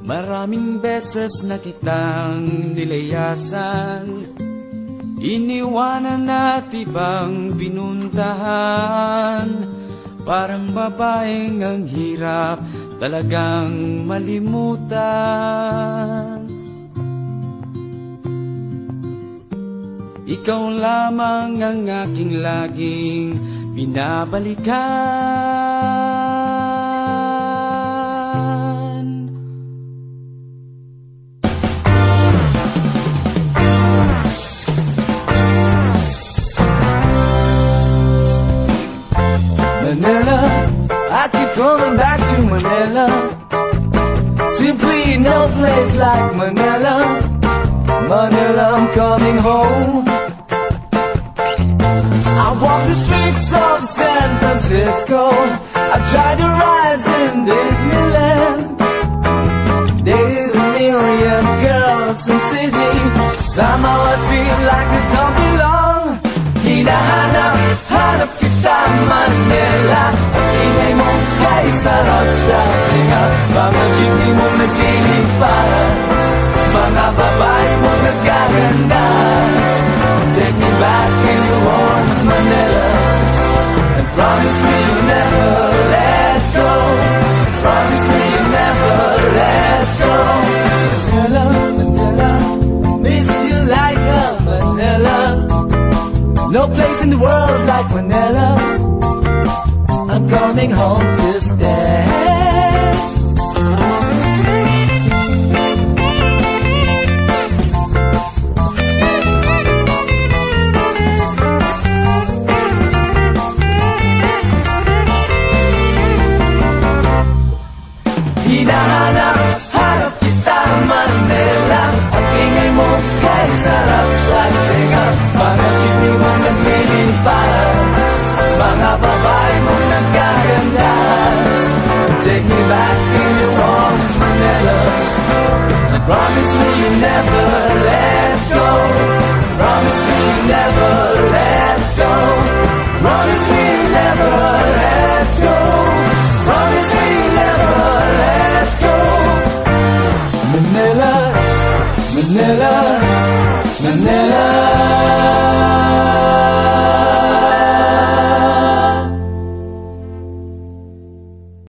Maraming beses na kitang nilayasan, iniwanan at ibang pinuntahan. Parang babaeng ang hirap talagang malimutan. Ikaw lamang ang aking laging binabalikan. Manila, I keep coming back to Manila. Simply no place like Manila. Manila, I'm coming home. I walk the streets of San Francisco. I tried to ride in Disneyland. Dated a million girls in Sydney. Somehow I feel like I don't belong. Hinahanap kita Manila. Ang ingay mo kay sarap sa tinga. Mga jeepney mo nagliliparan, mga babae mo nagaganda. Take me back in New Orleans, Manila, and promise me you'll never let go. Promise me you'll never let go. Manila, Manila, miss you like a Manila. No place in the world like Manila. I'm coming home to stay. Hinahanap kita Manila. Ang ingay mo kay sarap sa tinga. Mga jeepney mo nagliliparan, mga babae mo nagaganda. Take me back in New Orleans, Manila, and promise me you'll never let go. Promise me you'll never let go. Promise me you'll never let go. Promise me you'll never let go. Manila, Manila.